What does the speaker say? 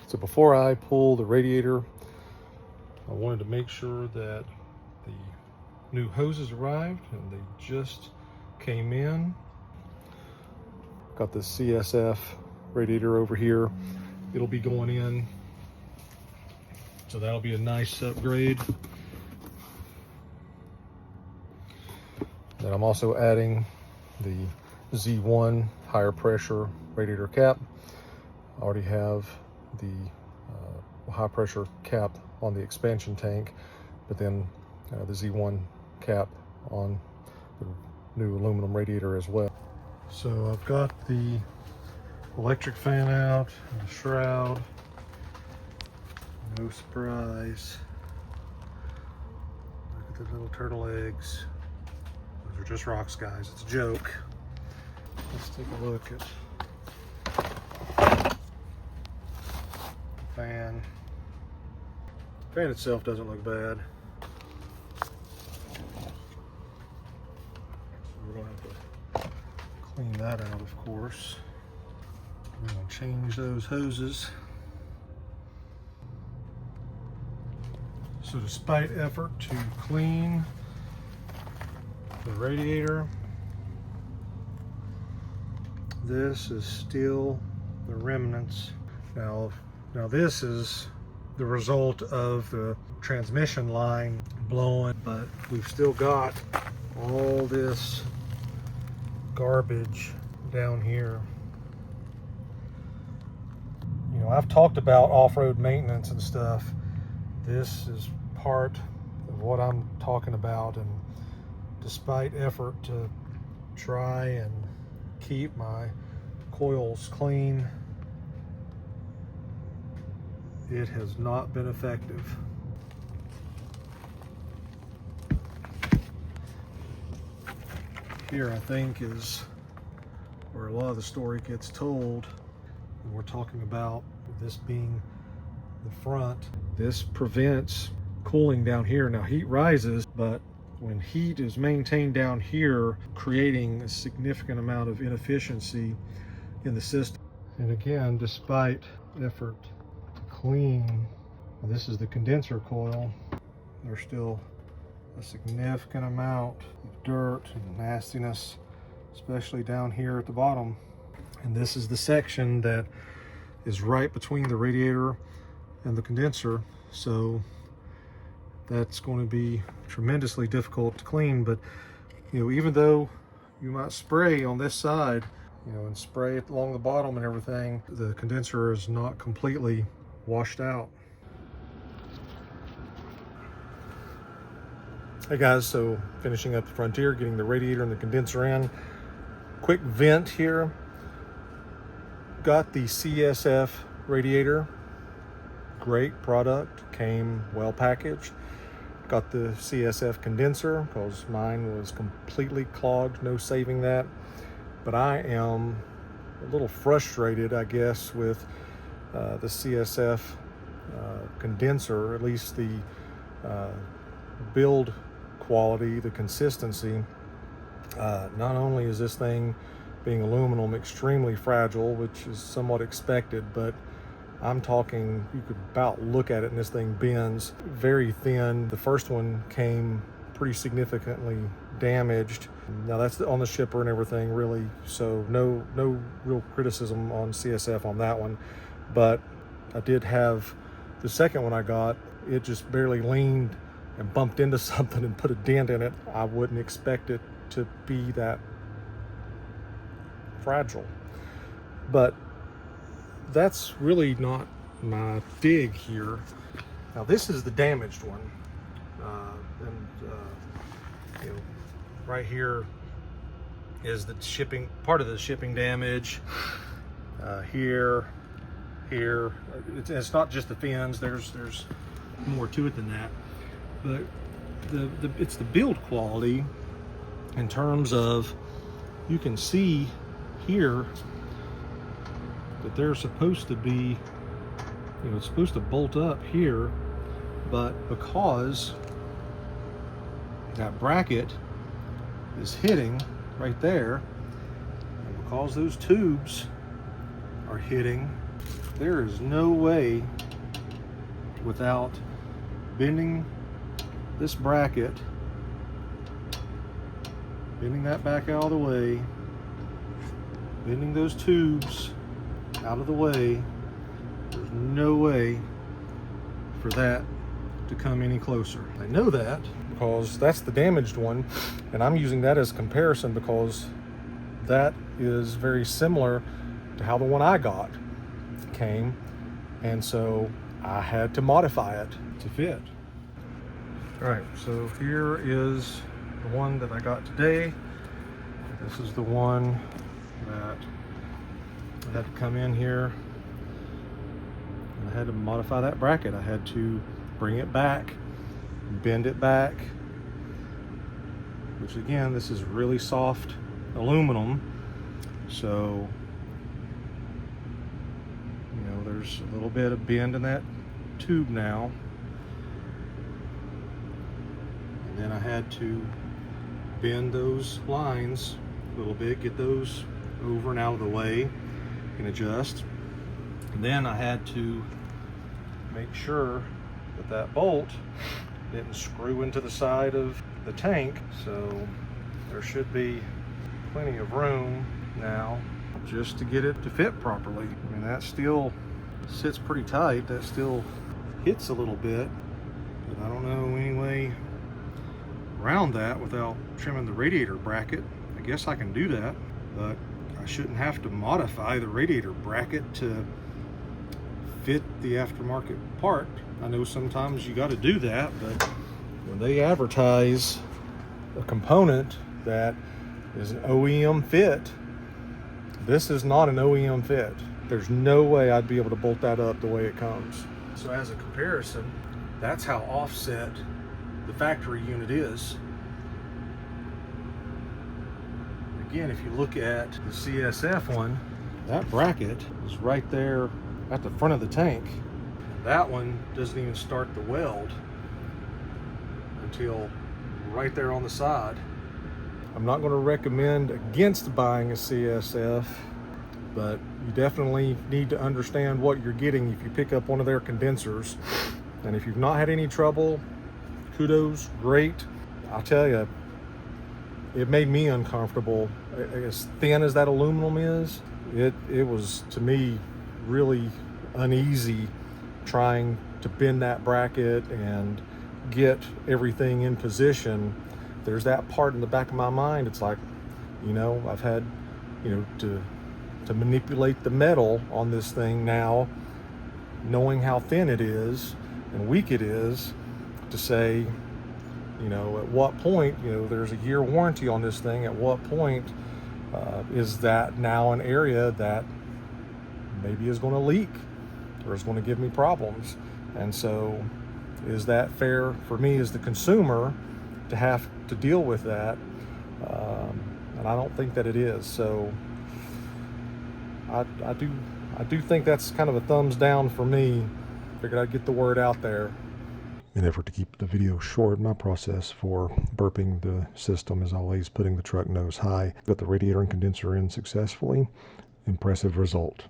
So before I pull the radiator, I wanted to make sure that the new hoses arrived, and they just came in. Got the CSF radiator over here. It'll be going in, so that'll be a nice upgrade. Then I'm also adding the Z1 higher pressure radiator cap. I already have the high pressure cap on the expansion tank, but then the Z1 cap on the new aluminum radiator as well. So I've got the electric fan out and the shroud. No surprise. Look at the little turtle eggs. Those are just rocks, guys. It's a joke. Let's take a look at the fan. The fan itself doesn't look bad. So we're going to have to clean that out, of course. We're going to change those hoses. So despite effort to clean the radiator, this is still the remnants. Now this is the result of the transmission line blowing, but we've still got all this garbage down here. You know, I've talked about off-road maintenance and stuff. This is part of what I'm talking about, and despite effort to try and keep my coils clean, it has not been effective. Here, I think, is where a lot of the story gets told. And we're talking about this being the front. This prevents cooling down here. Now, heat rises, but when heat is maintained down here, creating a significant amount of inefficiency in the system. And again, despite effort to clean, this is the condenser coil, there's still a significant amount of dirt and nastiness, especially down here at the bottom. And this is the section that is right between the radiator and the condenser, so that's going to be tremendously difficult to clean. But you know, even though you might spray on this side, you know, and spray it along the bottom and everything, the condenser is not completely washed out. Hey guys, so finishing up the Frontier, getting the radiator and the condenser in. Quick vent here. Got the CSF radiator. Great product, came well packaged. Got the CSF condenser because mine was completely clogged, no saving that. But I am a little frustrated, I guess, with the CSF condenser, at least the build quality, the consistency. Not only is this thing, being aluminum, extremely fragile, which is somewhat expected, but I'm talking, you could about look at it and this thing bends. Very thin. The first one came pretty significantly damaged. Now that's on the shipper and everything, really, so no real criticism on CSF on that one. But I did have the second one I got, it just barely leaned and bumped into something and put a dent in it. I wouldn't expect it to be that fragile. But that's really not my dig here. Now this is the damaged one. You know, right here is the shipping, part of the shipping damage. Here, it's not just the fins, there's more to it than that. But it's the build quality in terms of, you can see here that they're supposed to be, you know, it's supposed to bolt up here, but because that bracket is hitting right there, and because those tubes are hitting There is no way without bending this bracket, bending that back out of the way, bending those tubes out of the way, there's no way for that to come any closer. I know that because that's the damaged one, and I'm using that as comparison because that is very similar to how the one I got came, and so I had to modify it to fit. All right, so here is the one that I got today. This is the one that I had to come in here and I had to modify that bracket. I had to bring it back, bend it back, which again, this is really soft aluminum, so you know there's a little bit of bend in that tube now. And then I had to bend those lines a little bit, get those over and out of the way and adjust. And then I had to make sure that that bolt didn't screw into the side of the tank, so there should be plenty of room now just to get it to fit properly. I mean, that still sits pretty tight, that still hits a little bit, but I don't know any way around that without trimming the radiator bracket. I guess I can do that, but I shouldn't have to modify the radiator bracket to fit the aftermarket part. I know sometimes you got to do that, but when they advertise a component that is an OEM fit, this is not an OEM fit. There's no way I'd be able to bolt that up the way it comes. So as a comparison, that's how offset the factory unit is. Again, if you look at the CSF one, that bracket is right there at the front of the tank. That one doesn't even start the weld until right there on the side. I'm not going to recommend against buying a CSF, but you definitely need to understand what you're getting if you pick up one of their condensers. And if you've not had any trouble, kudos, great. I'll tell you, it made me uncomfortable. As thin as that aluminum is, it was, to me, really uneasy trying to bend that bracket and get everything in position. There's that part in the back of my mind. It's like, you know, I've had, you know, to manipulate the metal on this thing now, knowing how thin it is and weak it is, to say, you know, at what point, you know, there's a year warranty on this thing. At what point is that now an area that maybe is going to leak or is going to give me problems? And so is that fair for me as the consumer to have to deal with that? And I don't think that it is. So I do think that's kind of a thumbs down for me. Figured I'd get the word out there. In an effort to keep the video short, my process for burping the system is always putting the truck nose high. Got the radiator and condenser in successfully. Impressive result.